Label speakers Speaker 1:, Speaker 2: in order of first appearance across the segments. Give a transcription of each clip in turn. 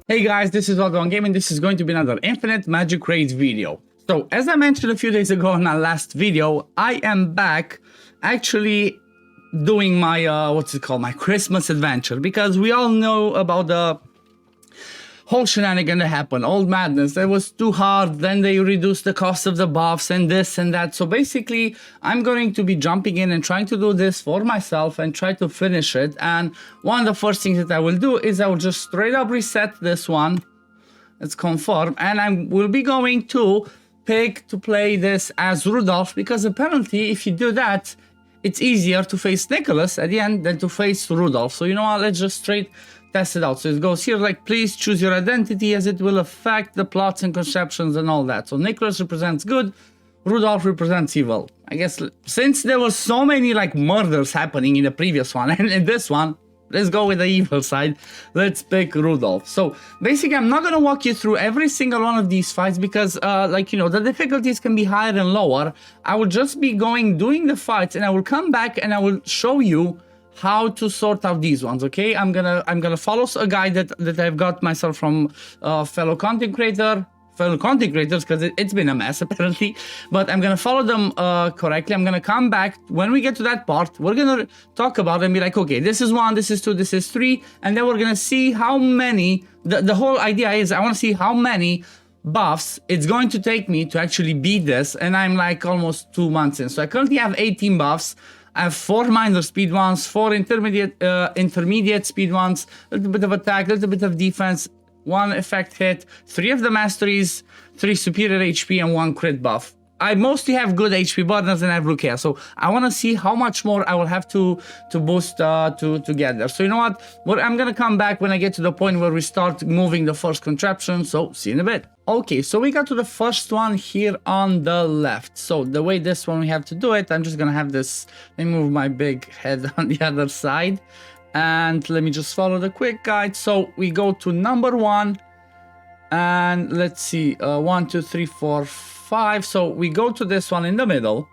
Speaker 1: Hey guys, this is Walkthroughs Gaming. This is going to be another Infinite Magicraid video. So, as I mentioned a few days ago in our last video, I am back actually doing my, my Christmas adventure. Because we all know about the whole shenanigan that happened, old madness. It was too hard, then they reduced the cost of the buffs and this and that. So basically, I'm going to be jumping in and trying to do this for myself and try to finish it. And one of the first things that I will do is I will just straight up reset this one. Let's confirm. And I will be going to pick to play this as Rudolph, because apparently if you do that, it's easier to face Nicholas at the end than to face Rudolph. So you know what, let's just straight test it out. So it goes here like, please choose your identity as it will affect the plots and conceptions and all that. So Nicholas represents good, Rudolph represents evil. I guess since there were so many like murders happening in the previous one and in this one, let's go with the evil side. Let's pick Rudolph. So basically, I'm not going to walk you through every single one of these fights because the difficulties can be higher and lower. I will just be doing the fights, and I will come back and I will show you how to sort out these ones. Okay, I'm gonna follow a guide that I've got myself from fellow content creators, because it's been a mess apparently, but I'm gonna follow them correctly. I'm gonna come back when we get to that part. We're gonna talk about it and be like, okay, this is 1, this is 2, this is 3, and then we're gonna see how many. The whole idea is I want to see how many buffs it's going to take me to actually beat this, and I'm like almost 2 months in. So I currently have 18 buffs. I have 4 minor speed ones, 4 intermediate speed ones, a little bit of attack, a little bit of defense, 1 effect hit, 3 of the masteries, 3 superior HP, and 1 crit buff. I mostly have good HP buttons and I have Lucia, so I want to see how much more I will have to boost to get there. So you know what? I'm gonna come back when I get to the point where we start moving the first contraption, so see you in a bit. Okay, so we got to the first one here on the left. So the way this one we have to do it, I'm just gonna have this, let me move my big head on the other side, and let me just follow the quick guide. So we go to number 1, and let's see, 1, 2, 3, 4, 5. So we go to this one in the middle,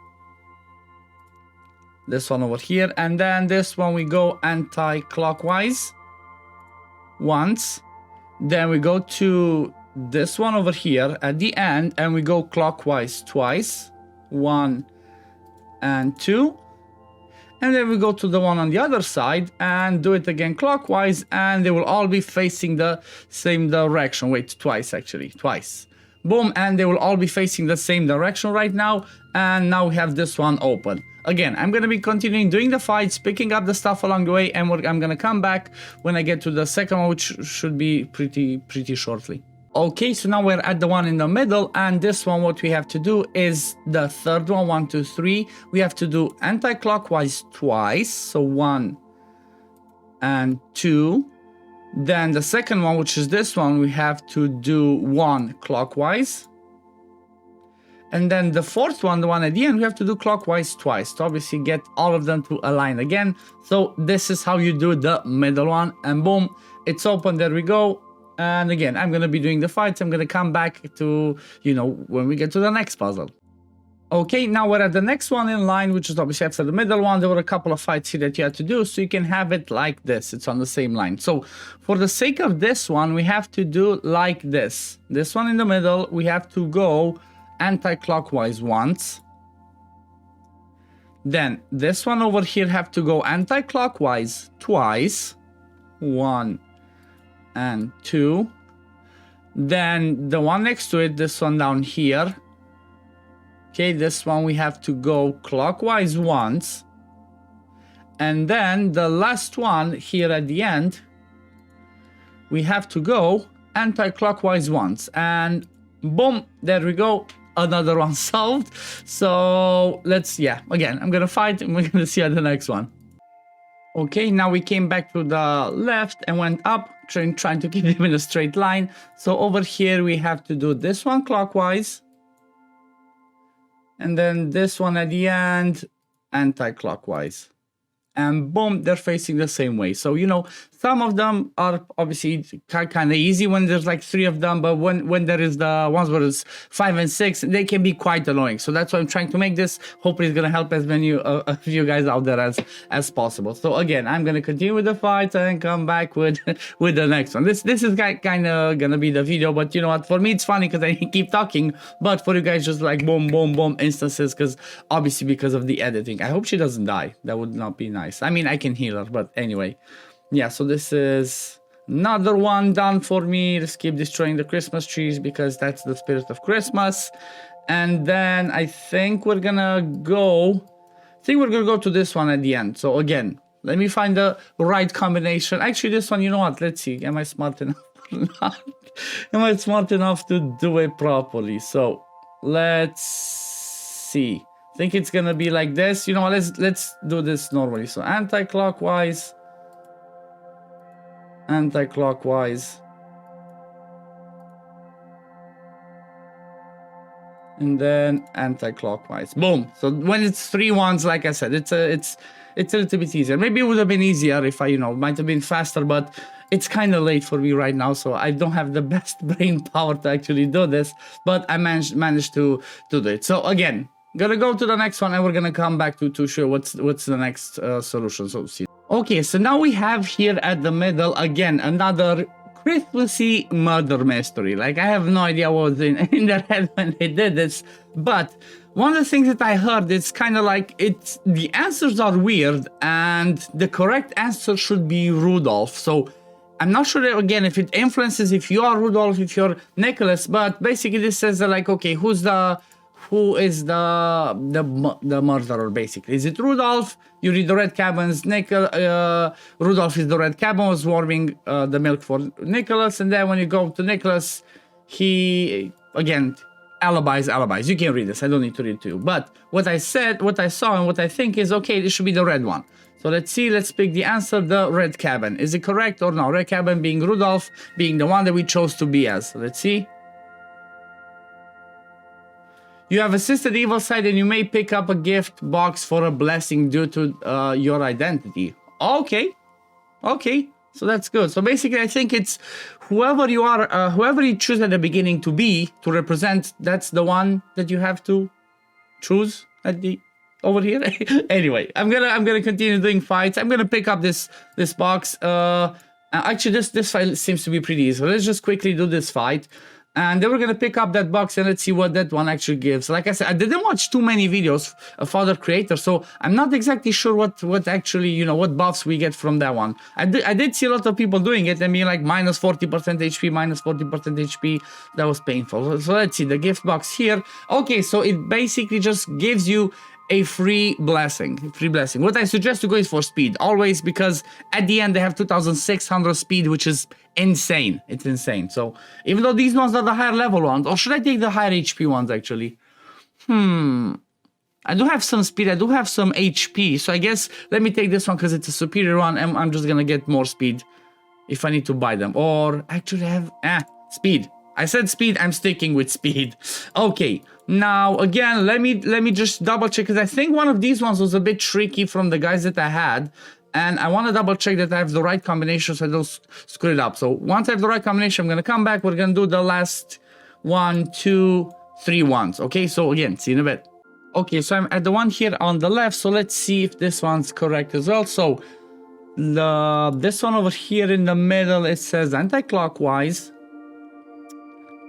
Speaker 1: this one over here, and then this one we go anti-clockwise once, then we go to this one over here at the end and we go clockwise twice, 1 and 2, and then we go to the one on the other side and do it again clockwise, and they will all be facing the same direction. Wait, twice actually, twice. Boom, and they will all be facing the same direction right now, and now we have this one open. Again, I'm going to be continuing doing the fights, picking up the stuff along the way, and I'm going to come back when I get to the second one, which should be pretty shortly. Okay, so now we're at the one in the middle, and this one, what we have to do is the third one, 1, 2, 3. We have to do anti-clockwise twice, so 1 and 2. Then the second one, which is this one, we have to do 1 clockwise. And then the fourth one, the one at the end, we have to do clockwise twice to obviously get all of them to align again. So this is how you do the middle one, and boom, it's open. There we go. And again, I'm going to be doing the fights. I'm going to come back to, when we get to the next puzzle. Okay, now we're at the next one in line, which is obviously after the middle one. There were a couple of fights here that you had to do, so you can have it like this. It's on the same line. So for the sake of this one, we have to do like this. This one in the middle, we have to go anti-clockwise once. Then this one over here have to go anti-clockwise twice. 1 and 2. Then the one next to it, this one down here. Okay, this one we have to go clockwise once. And then the last one here at the end, we have to go anti-clockwise once. And boom, there we go. Another one solved. So again, I'm gonna fight and we're gonna see at the next one. Okay, now we came back to the left and went up, trying to keep them in a straight line. So over here we have to do this one clockwise. And then this one at the end, anti-clockwise. And boom, they're facing the same way. So, some of them are obviously kind of easy when there's like 3 of them, but when there is the ones where it's 5 and 6, they can be quite annoying. So that's why I'm trying to make this. Hopefully it's gonna help as many of you guys out there as possible. So again, I'm gonna continue with the fight and come back with the next one. This is kind of gonna be the video, but you know what? For me it's funny because I keep talking, but for you guys just like boom, boom, boom instances, because obviously because of the editing. I hope she doesn't die. That would not be nice. I mean, I can heal her, but anyway. Yeah, so this is another one done for me. Let's keep destroying the Christmas trees because that's the spirit of Christmas. And then I think we're gonna go to this one at the end. So again, let me find the right combination. Actually, this one, you know what? Let's see. Am I smart enough or not? Am I smart enough to do it properly? So let's see. I think it's gonna be like this. You know what? Let's do this normally. So anti-clockwise. Anti-clockwise, and then anti-clockwise. Boom. So when it's 3 ones, like I said, it's a little bit easier. Maybe it would have been easier if I, you know, might have been faster, but it's kind of late for me right now, so I don't have the best brain power to actually do this, but I managed to do it. So again, gonna go to the next one and we're gonna come back to show what's the next solution. So see. Okay, so now we have here at the middle again another Christmassy murder mystery. Like, I have no idea what was in their head when they did this, but one of the things that I heard, it's kind of like the answers are weird and the correct answer should be Rudolph. So I'm not sure again if it influences if you are Rudolph, if you're Nicholas, but basically this says that, like, okay, who is the murderer, basically? Is it Rudolph? You read the red cabins. Rudolph is the red cabin, was warming the milk for Nicholas, and then when you go to Nicholas, he again alibis. You can read this. I don't need to read it to you. But what I said, what I saw, and what I think is okay. This should be the red one. So let's see. Let's pick the answer. The red cabin. Is it correct or no? Red cabin being Rudolph, being the one that we chose to be as. So let's see. You have assisted the evil side and you may pick up a gift box for a blessing due to your identity. Okay. Okay. So that's good. So basically, I think it's whoever you are, whoever you choose at the beginning to be, to represent, that's the one that you have to choose at the over here. Anyway, I'm gonna continue doing fights. I'm gonna pick up this box. Actually, this fight seems to be pretty easy. So let's just quickly do this fight. And then we're gonna pick up that box and let's see what that one actually gives. Like I said, I didn't watch too many videos of other creators, so I'm not exactly sure what actually, you know, what buffs we get from that one. I did see a lot of people doing it and being like minus 40% HP, minus 40% HP. That was painful. So let's see the gift box here. Okay, so it basically just gives you a free blessing. What I suggest to go is for speed, always, because at the end they have 2600 speed, which is insane. It's insane. So even though these ones are the higher level ones, or should I take the higher HP ones actually? I do have some speed, I do have some HP, so I guess let me take this one because it's a superior one and I'm just gonna get more speed if I need to buy them. Or actually I have speed. I said speed, I'm sticking with speed. Okay, now again, let me just double check, because I think one of these ones was a bit tricky from the guys that I had, and I want to double check that I have the right combination so I don't screw it up. So once I have the right combination, I'm gonna come back, we're gonna do the last 1, 2, 3 ones. Okay, so again, see you in a bit. Okay, so I'm at the one here on the left, so let's see if this one's correct as well. So this one over here in the middle, it says anti-clockwise.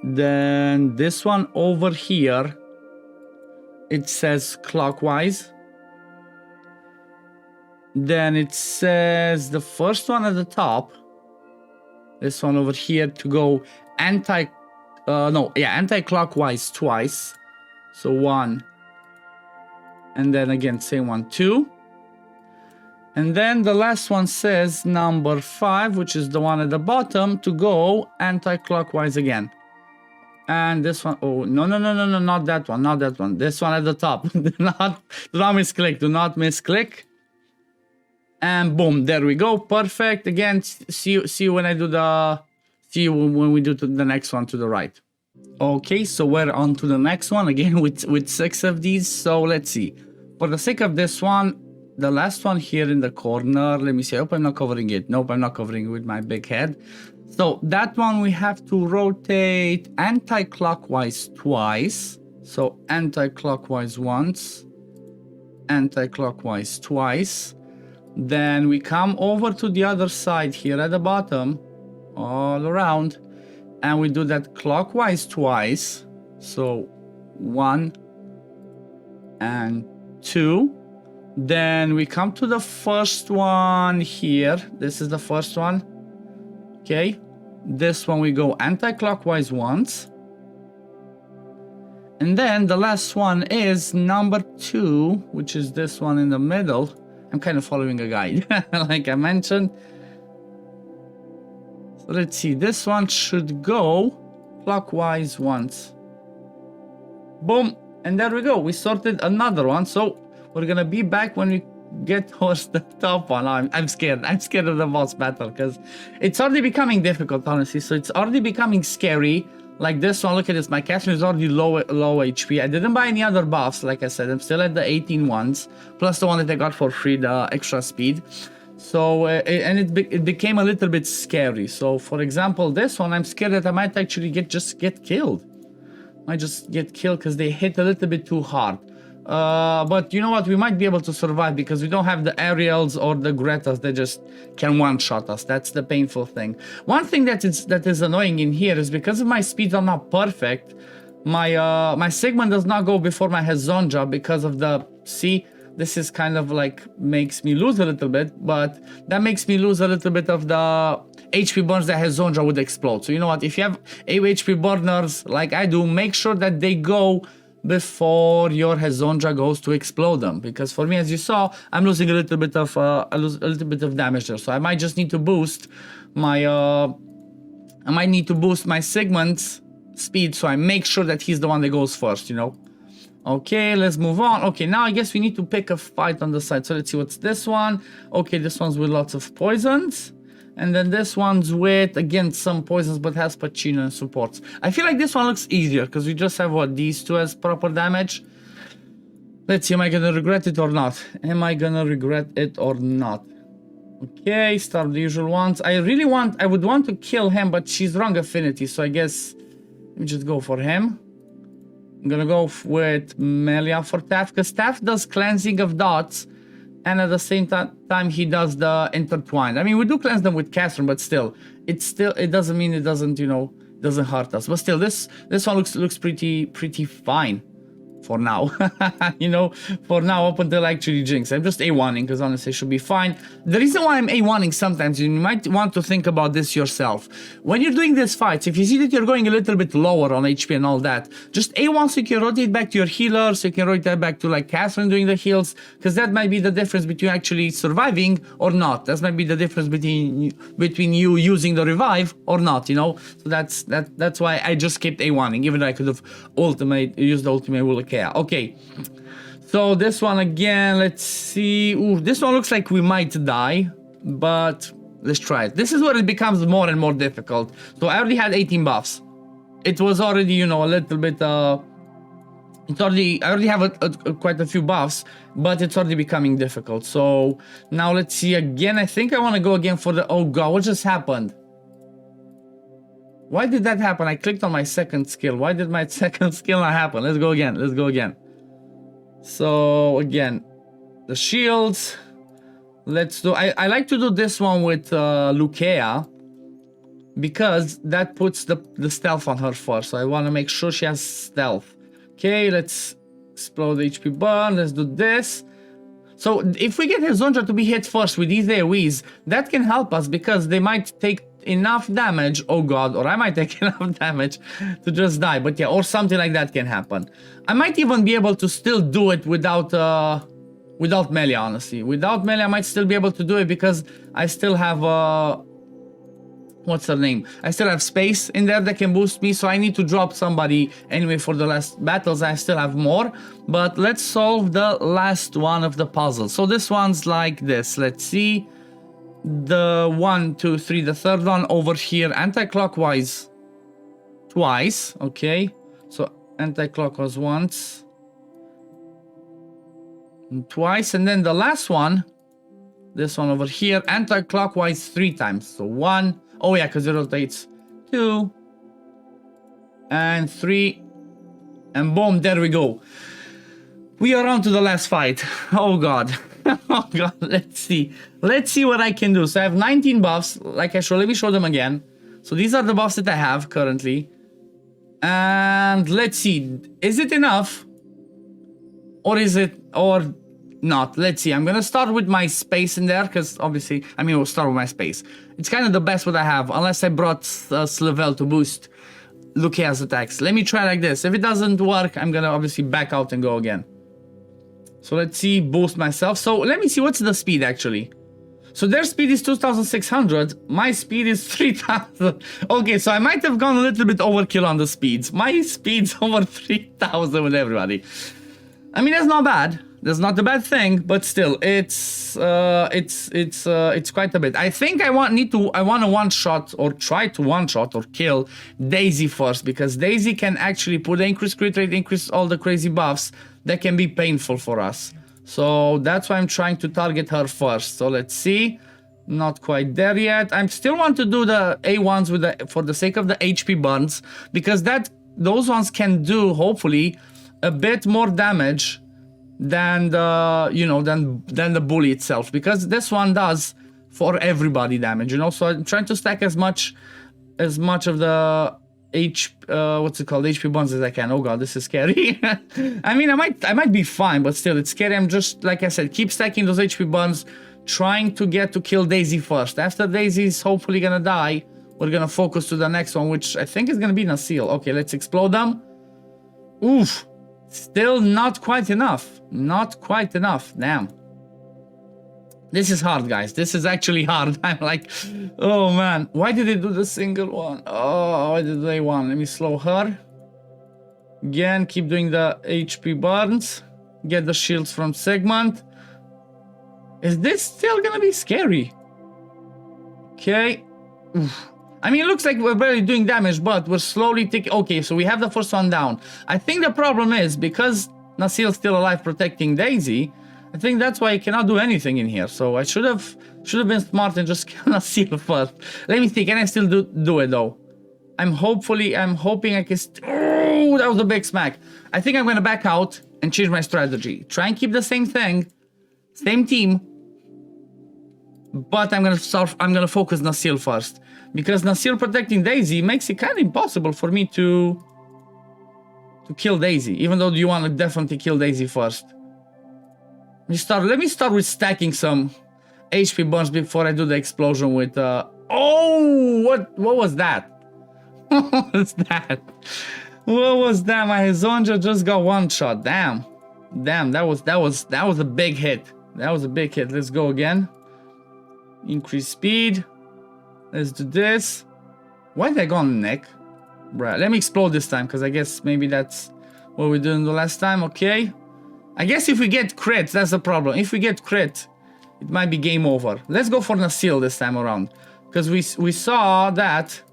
Speaker 1: Then this one over here, it says clockwise. Then it says the first one at the top, this one over here, to go anti-clockwise twice. So 1, and then again same one, 2. And then the last one says number 5, which is the one at the bottom, to go anti-clockwise again. And this one, oh, no, not that one, not that one. This one at the top. do not misclick, do not misclick. And boom, there we go, perfect. Again, see you when I do when we do the next one to the right. Okay, so we're on to the next one, again with 6 of these. So let's see. For the sake of this one, the last one here in the corner. Let me see. I hope I'm not covering it. Nope, I'm not covering it with my big head. So that one we have to rotate anti-clockwise twice. So anti-clockwise once, anti-clockwise twice. Then we come over to the other side here at the bottom, all around, and we do that clockwise twice. So 1 and 2. Then we come to the first one here. This is the first one. Okay. This one we go anti-clockwise once. And then the last one is number 2, which is this one in the middle. I'm kind of following a guide, like I mentioned. So let's see. This one should go clockwise once. Boom. And there we go. We sorted another one. So we're going to be back when we get towards the top one. I'm scared. I'm scared of the boss battle because it's already becoming difficult, honestly. So it's already becoming scary. Like this one, look at this. My Catherine is already low HP. I didn't buy any other buffs. Like I said, I'm still at the 18 ones. Plus the one that I got for free, the extra speed. So, and it became a little bit scary. So, for example, this one, I'm scared that I might actually just get killed. Might just get killed because they hit a little bit too hard. But you know what? We might be able to survive because we don't have the Ariels or the Gretas that just can one-shot us. That's the painful thing. One thing that is annoying in here is because of my speeds are not perfect, my Sigmund does not go before my Hezonja because of the... See, this is kind of like makes me lose a little bit, but that makes me lose a little bit of the HP burns that Hezonja would explode. So you know what? If you have HP burners like I do, make sure that they go before your Hezonja goes to explode them, because for me, as you saw, I'm losing a little bit of damage there. So I might just need to boost my Sigmund's speed, so I make sure that he's the one that goes first, you know. Okay, let's move on. Okay, now I guess we need to pick a fight on the side. So let's see what's this one. Okay, this one's with lots of poisons. And then this one's with, again, some poisons, but has Pacino and supports. I feel like this one looks easier, because we just have, what, these two as proper damage? Let's see, am I gonna regret it or not? Am I gonna regret it or not? Okay, start the usual ones. I would want to kill him, but she's wrong affinity, so I guess let me just go for him. I'm gonna go with Melia for Taff, because Taff does cleansing of dots, and at the same time he does the intertwined. I mean, we do cleanse them with Catherine, but still, it doesn't mean it doesn't, you know, doesn't hurt us. But still, this one looks pretty fine for now. You know, for now up until actually Jinx. I'm just A1ing because honestly it should be fine. The reason why I'm A1ing sometimes, you might want to think about this yourself. When you're doing these fights, if you see that you're going a little bit lower on HP and all that, just A1 so you can rotate back to your healer, so you can rotate back to like Catherine doing the heals, because that might be the difference between actually surviving or not. That might be the difference between you using the revive or not, you know. So that's why I just kept A1ing, even though I could have used the ultimate will. Okay, so this one again, let's see. Ooh, this one looks like we might die, but let's try it. This is where it becomes more and more difficult. So I already had 18 buffs. It was already, you know, a little bit, I already have quite a few buffs, but it's already becoming difficult. So now let's see again. I think I want to go again for the, oh god, what just happened? Why did that happen? I clicked on my second skill. Why did my second skill not happen? Let's go again. Let's go again. So again, the shields. Let's do. I like to do this one with Lukea because that puts the stealth on her first. So I want to make sure she has stealth. Okay, let's explode the HP burn. Let's do this. So if we get Hezonja to be hit first with these AoEs, that can help us because they might take enough damage, oh god, or I might take enough damage to just die, but yeah, or something like that can happen. I might even be able to still do it without melee, honestly. Without melee, I might still be able to do it because I still have, what's her name? I still have space in there that can boost me, so I need to drop somebody anyway for the last battles. I still have more, but let's solve the last one of the puzzle. So this one's like this, let's see. The 1, 2, 3, the third one over here, anti-clockwise twice. Okay, so anti-clockwise once, twice, and then the last one, this one over here, anti-clockwise 3 times. So 1, oh yeah, because it rotates, 2, and 3, and boom, there we go. We are on to the last fight. Oh god. Oh god, let's see. Let's see what I can do. So I have 19 buffs, like I showed. Let me show them again. So these are the buffs that I have currently. And let's see, is it enough? Or is it, or not? Let's see, I'm gonna start with my space in there, because obviously, I mean, we'll start with my space. It's kind of the best what I have, unless I brought Slevel to boost Luca's attacks. Let me try like this. If it doesn't work, I'm gonna obviously back out and go again. So let's see, boost myself. So let me see, what's the speed actually? So their speed is 2,600, my speed is 3,000. Okay, so I might have gone a little bit overkill on the speeds. My speed's over 3,000 with everybody. I mean, that's not bad. That's not a bad thing, but still, it's quite a bit. I think I want to one-shot or try to one-shot or kill Daisy first, because Daisy can actually put the increased crit rate, increase all the crazy buffs that can be painful for us. So that's why I'm trying to target her first. So let's see. Not quite there yet. I still want to do the A1s with for the sake of the HP burns, because those ones can do hopefully a bit more damage than the than the bully itself, because this one does for everybody damage, So I'm trying to stack as much of the HP burns as I can. Oh god, this is scary. I mean, I might be fine, but still, it's scary. I'm just, like I said, keep stacking those HP burns, trying to get to kill Daisy first. After Daisy's hopefully gonna die, we're gonna focus to the next one, which I think is gonna be Nasil. Okay, let's explode them. Oof. Still not quite enough. Not quite enough. Damn. This is hard, guys. This is actually hard. I'm like, oh man. Why did they do the single one? Oh, why did they want? Let me slow her. Again, keep doing the HP burns. Get the shields from Segment. Is this still gonna be scary? Okay. Oof. I mean, it looks like we're barely doing damage, but we're slowly taking... Okay, so we have the first one down. I think the problem is, because Nasil's still alive protecting Daisy, I think that's why I cannot do anything in here. So I should have been smart and just kill Nasil first. Let me see, can I still do it though? I'm hoping I can... Oh, that was a big smack. I think I'm gonna back out and change my strategy. Try and keep the same thing, same team, but I'm gonna focus Nasil first. Because Nasil protecting Daisy makes it kind of impossible for me to kill Daisy, even though you want to definitely kill Daisy first. Let me start with stacking some HP burns before I do the explosion with oh, what was that? What was that? What was that? My Zonja just got one shot. Damn, that was a big hit. That was a big hit. Let's go again. Increase speed. Let's do this. Why did I go on the neck? Bruh, let me explode this time, because I guess maybe that's what we did the last time. Okay. I guess if we get crit, that's the problem. If we get crit, it might be game over. Let's go for Nasil this time around, because we saw that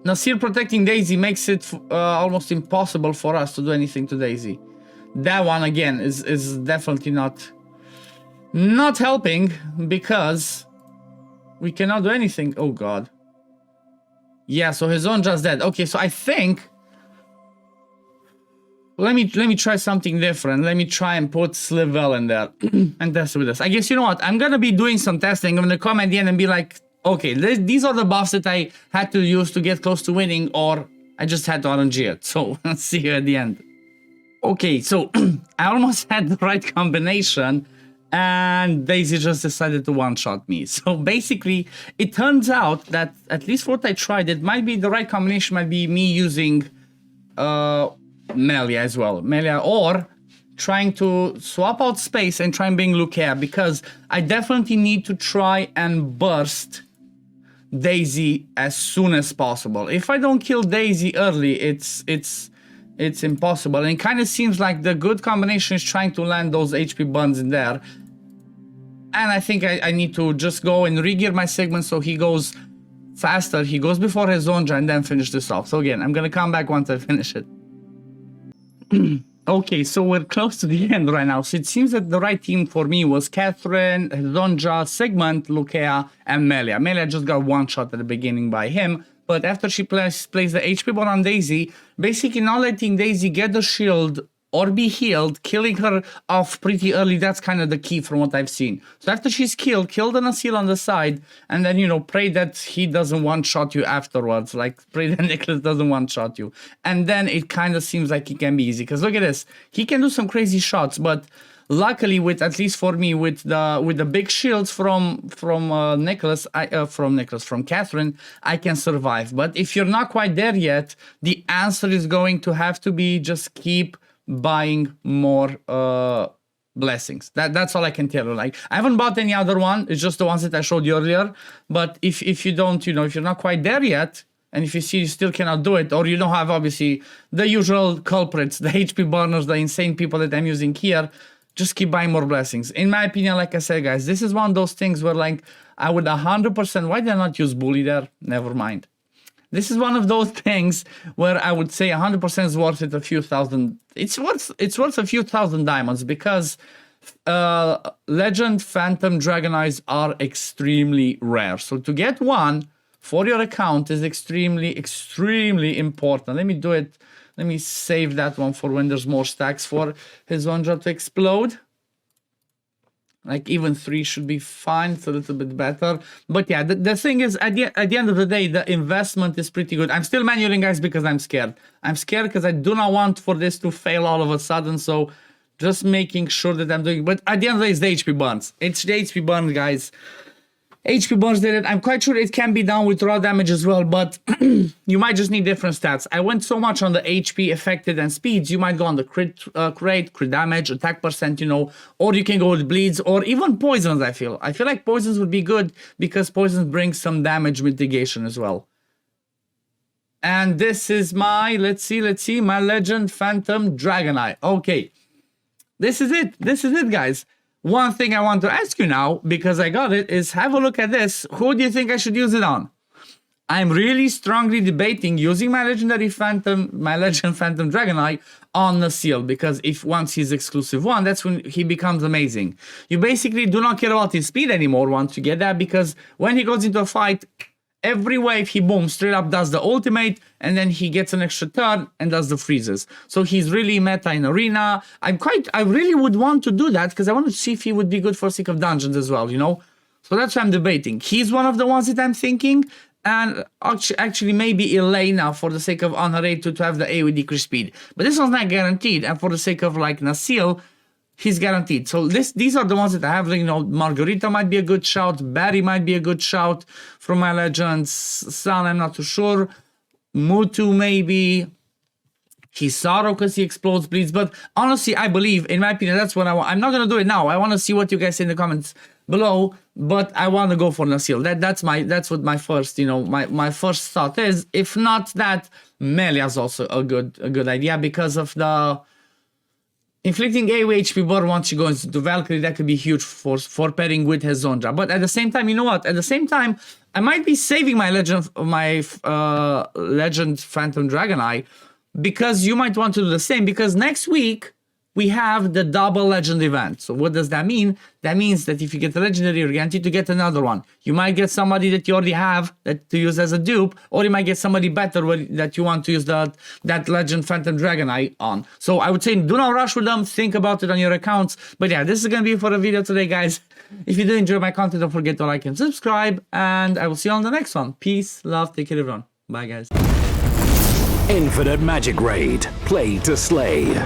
Speaker 1: Nasil protecting Daisy makes it almost impossible for us to do anything to Daisy. That one again is definitely not helping, because we cannot do anything. Oh god. Yeah, so his own just dead. Okay, so I think let me try something different. Let me try and put Slevel in there and test with this. I guess, you know what, I'm gonna be doing some testing. I'm gonna come at the end and be like, okay, these are the buffs that I had to use to get close to winning, or I just had to RNG it. So let's see you at the end. Okay, so I almost had the right combination, and Daisy just decided to one-shot me. So basically, it turns out that, at least for what I tried, it might be the right combination, might be me using Melia as well. Melia, or trying to swap out space and try and bring Lucia, because I definitely need to try and burst Daisy as soon as possible. If I don't kill Daisy early, it's impossible. And it kind of seems like the good combination is trying to land those HP burns in there. And I think I need to just go and re-gear my segment so he goes faster. He goes before his Zonja and then finish this off. So again, I'm gonna come back once I finish it. Okay, so we're close to the end right now. So it seems that the right team for me was Catherine, Zonja, Sigmund, Lukea, and Melia. Melia just got one shot at the beginning by him, but after she plays the HP bot on Daisy, basically not letting Daisy get the shield or be healed, killing her off pretty early, that's kind of the key from what I've seen. So after she's killed, kill the Nasil on the side, and then, you know, pray that he doesn't one-shot you afterwards. Like, pray that Nicholas doesn't one-shot you. And then it kind of seems like it can be easy. Because look at this. He can do some crazy shots, but luckily, with at least for me, with the big shields from Catherine, I can survive. But if you're not quite there yet, the answer is going to have to be just keep buying more blessings. That's all I can tell you. Like, I haven't bought any other one. It's just the ones that I showed you earlier. But if you don't, you know, if you're not quite there yet, and if you see you still cannot do it, or you don't have obviously the usual culprits, the HP burners, the insane people that I'm using here, just keep buying more blessings. In my opinion, like I said, guys, this is one of those things where, like, I would 100%, why did I not use bully there? Never mind. This is one of those things where I would say 100% is worth it a few thousand. It's worth a few thousand diamonds, because Legend Phantom Dragon Eyes are extremely rare. So to get one for your account is extremely, extremely important. Let me do it. Let me save that one for when there's more stacks for his one drop to explode. Like, even 3 should be fine. It's a little bit better. But yeah, the thing is, at the end of the day, the investment is pretty good. I'm still manualing, guys, because I'm scared. I'm scared because I do not want for this to fail all of a sudden. So just making sure that I'm doing. But at the end of the day, it's the HP burns. It's the HP burns, guys. HP burns did it. I'm quite sure it can be done with raw damage as well, but you might just need different stats. I went so much on the HP affected and speeds. You might go on the crit rate, crit damage, attack percent, you know, or you can go with bleeds or even poisons. I feel like poisons would be good because poisons bring some damage mitigation as well. And this is my, let's see, my Legend Phantom Dragon Eye. Okay, this is it, guys. One thing I want to ask you now, because I got it, is have a look at this. Who do you think I should use it on? I'm really strongly debating using my Legend Phantom Dragon Eye on Nasil, because if once he's exclusive one, that's when he becomes amazing. You basically do not care about his speed anymore once you get that, because when he goes into a fight, every wave he boom straight up does the ultimate, and then he gets an extra turn and does the freezes. So he's really meta in arena. I really would want to do that because I want to see if he would be good for sake of dungeons as well, you know? So that's why I'm debating. He's one of the ones that I'm thinking, and actually maybe Elena for the sake of Honor 8 to have the A with decreased speed. But this one's not guaranteed, and for the sake of like Nasil, he's guaranteed. So these are the ones that I have. You know, Margarita might be a good shout. Barry might be a good shout from my Legends. San, I'm not too sure. Mutu maybe. Kizaru because he explodes bleeds. But honestly, I believe, in my opinion, that's what I want. I'm not going to do it now. I want to see what you guys say in the comments below. But I want to go for Nasil. That's what my first, you know, my first thought is. If not that, Melia is also a good idea because of the inflicting AoE HP bar once you go into Valkyrie. That could be huge for pairing with his Zonja. But at the same time, you know what? At the same time, I might be saving my Legend Phantom Dragon Eye, because you might want to do the same, because next week we have the double legend event. So what does that mean? That means that if you get a legendary, you're guaranteed to get another one. You might get somebody that you already have that to use as a dupe, or you might get somebody better that you want to use that Legend Phantom Dragon Eye on. So I would say do not rush with them. Think about it on your accounts. But yeah, this is going to be for the video today, guys. If you do enjoy my content, don't forget to like and subscribe. And I will see you on the next one. Peace, love, take care everyone. Bye, guys.
Speaker 2: Infinite Magicraid. Play to slay.